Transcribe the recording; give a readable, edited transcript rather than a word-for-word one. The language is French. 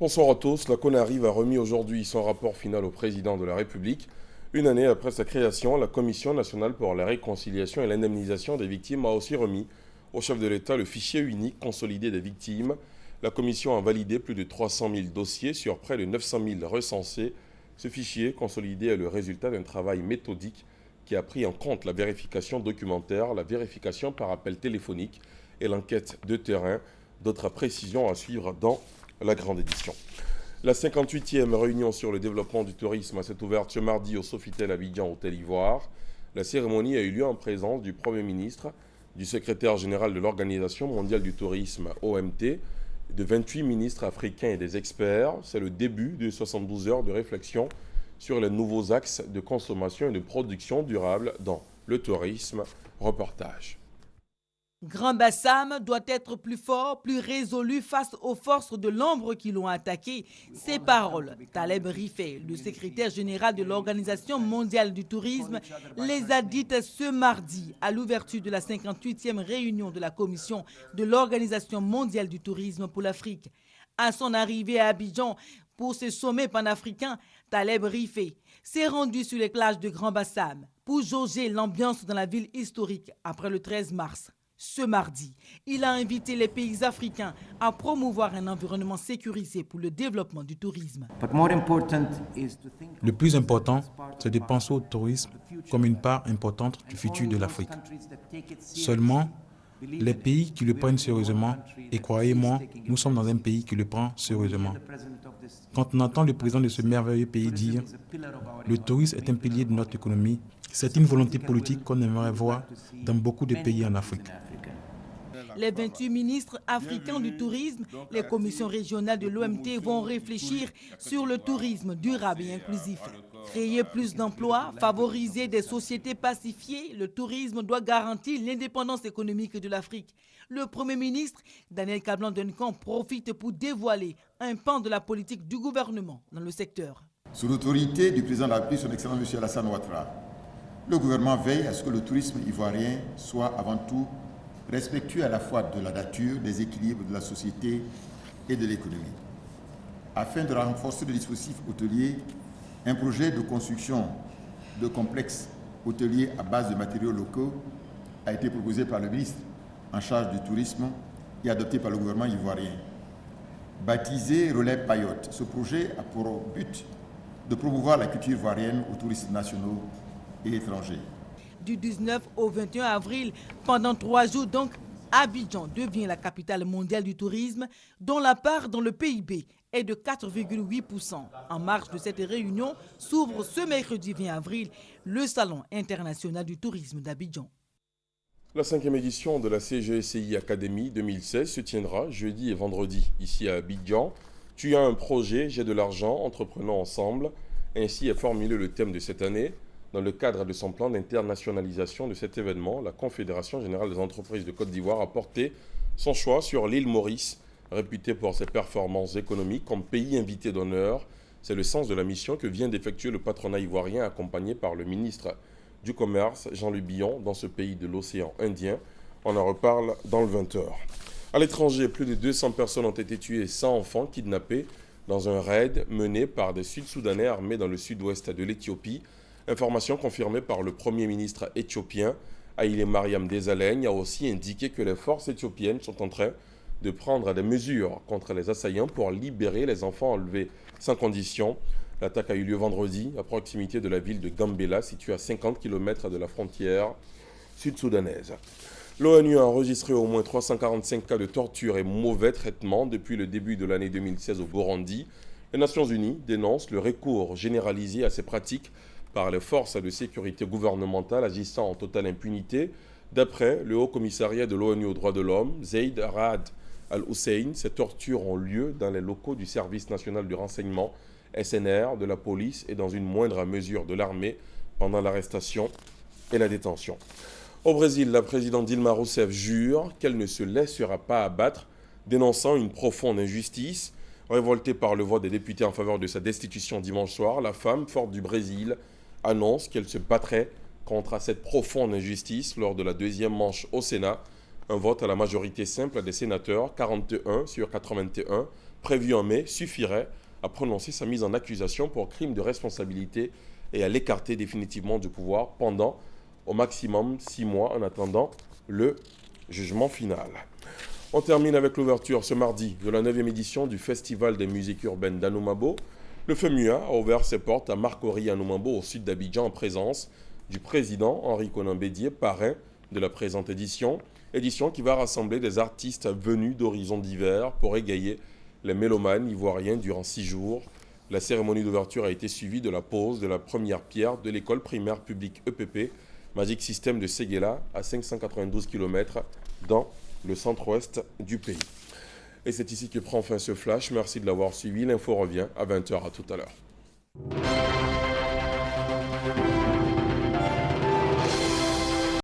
Bonsoir à tous. La CONARIV a remis aujourd'hui son rapport final au président de la République. Une année après sa création, la Commission nationale pour la réconciliation et l'indemnisation des victimes a aussi remis au chef de l'État le fichier unique consolidé des victimes. La Commission a validé plus de 300 000 dossiers sur près de 900 000 recensés. Ce fichier consolidé est le résultat d'un travail méthodique qui a pris en compte la vérification documentaire, la vérification par appel téléphonique et l'enquête de terrain. D'autres précisions à suivre dans la grande édition. La 58e réunion sur le développement du tourisme s'est ouverte ce mardi au Sofitel Abidjan, Hôtel Ivoire. La cérémonie a eu lieu en présence du Premier ministre, du secrétaire général de l'Organisation mondiale du tourisme, OMT, de 28 ministres africains et des experts. C'est le début de 72 heures de réflexion sur les nouveaux axes de consommation et de production durable dans le tourisme. Reportage. Grand Bassam doit être plus fort, plus résolu face aux forces de l'ombre qui l'ont attaqué. Ces paroles, Taleb Rifai, le secrétaire général de l'Organisation mondiale du tourisme, les a dites ce mardi à l'ouverture de la 58e réunion de la Commission de l'Organisation mondiale du tourisme pour l'Afrique. À son arrivée à Abidjan pour ce sommet panafricain, Taleb Rifai s'est rendu sur les plages de Grand Bassam pour jauger l'ambiance dans la ville historique après le 13 mars. Ce mardi, il a invité les pays africains à promouvoir un environnement sécurisé pour le développement du tourisme. Le plus important, c'est de penser au tourisme comme une part importante du futur de l'Afrique. Seulement, les pays qui le prennent sérieusement, et croyez-moi, nous sommes dans un pays qui le prend sérieusement. Quand on entend le président de ce merveilleux pays dire « Le tourisme est un pilier de notre économie », c'est une volonté politique qu'on aimerait voir dans beaucoup de pays en Afrique. Les 28 ministres africains du tourisme, les commissions régionales de l'OMT vont réfléchir sur le tourisme durable et inclusif. Créer plus d'emplois, favoriser des sociétés pacifiées, le tourisme doit garantir l'indépendance économique de l'Afrique. Le Premier ministre, Daniel Kablan-Duncan, profite pour dévoiler un pan de la politique du gouvernement dans le secteur. Sous l'autorité du président de la République, son Excellence M. Alassane Ouattara, le gouvernement veille à ce que le tourisme ivoirien soit avant tout respectueux à la fois de la nature, des équilibres de la société et de l'économie. Afin de renforcer le dispositif hôtelier, un projet de construction de complexes hôteliers à base de matériaux locaux a été proposé par le ministre en charge du tourisme et adopté par le gouvernement ivoirien. Baptisé Relais Payotte, ce projet a pour but de promouvoir la culture ivoirienne aux touristes nationaux et étrangers. Du 19 au 21 avril, pendant 3 jours donc, Abidjan devient la capitale mondiale du tourisme, dont la part dans le PIB est de 4,8%. En marge de cette réunion, s'ouvre ce mercredi 20 avril le Salon international du tourisme d'Abidjan. La 5e édition de la CGSI Academy 2016 se tiendra jeudi et vendredi ici à Abidjan. Tu as un projet, j'ai de l'argent, entreprenons ensemble. Ainsi est formulé le thème de cette année. Dans le cadre de son plan d'internationalisation de cet événement, la Confédération générale des entreprises de Côte d'Ivoire a porté son choix sur l'île Maurice, réputée pour ses performances économiques comme pays invité d'honneur. C'est le sens de la mission que vient d'effectuer le patronat ivoirien accompagné par le ministre du Commerce, Jean-Luc Billon, dans ce pays de l'océan Indien. On en reparle dans le 20h. À l'étranger, plus de 200 personnes ont été tuées et 100 enfants kidnappés dans un raid mené par des Sud-Soudanais armés dans le sud-ouest de l'Éthiopie. Information confirmée par le Premier ministre éthiopien, Haïlé Mariam Desalegn, a aussi indiqué que les forces éthiopiennes sont en train de prendre des mesures contre les assaillants pour libérer les enfants enlevés sans condition. L'attaque a eu lieu vendredi à proximité de la ville de Gambela, située à 50 km de la frontière sud-soudanaise. L'ONU a enregistré au moins 345 cas de torture et mauvais traitements depuis le début de l'année 2016 au Burundi. Les Nations Unies dénoncent le recours généralisé à ces pratiques par les forces de sécurité gouvernementales agissant en totale impunité. D'après le Haut-Commissariat de l'ONU aux droits de l'homme, Zeid Ra'ad al-Hussein, ces tortures ont lieu dans les locaux du Service national du renseignement, SNR, de la police et dans une moindre mesure de l'armée pendant l'arrestation et la détention. Au Brésil, la présidente Dilma Rousseff jure qu'elle ne se laissera pas abattre, dénonçant une profonde injustice. Révoltée par le vote des députés en faveur de sa destitution dimanche soir, la femme forte du Brésil annonce qu'elle se battrait contre cette profonde injustice lors de la deuxième manche au Sénat. Un vote à la majorité simple des sénateurs, 41 sur 81, prévue en mai suffirait à prononcer sa mise en accusation pour crime de responsabilité et à l'écarter définitivement du pouvoir pendant au maximum 6 mois en attendant le jugement final. On termine avec l'ouverture ce mardi de la 9e édition du Festival des musiques urbaines d'Anoumabo. Le FEMUA a ouvert ses portes à Marcory Anoumabo au sud d'Abidjan en présence du président Henri Konan Bédié, parrain de la présente édition qui va rassembler des artistes venus d'horizons divers pour égayer les mélomanes ivoiriens durant 6 jours. La cérémonie d'ouverture a été suivie de la pose de la première pierre de l'école primaire publique EPP, Magic System de Séguéla, à 592 km dans le centre-ouest du pays. Et c'est ici que prend fin ce flash. Merci de l'avoir suivi. L'info revient à 20h. À tout à l'heure.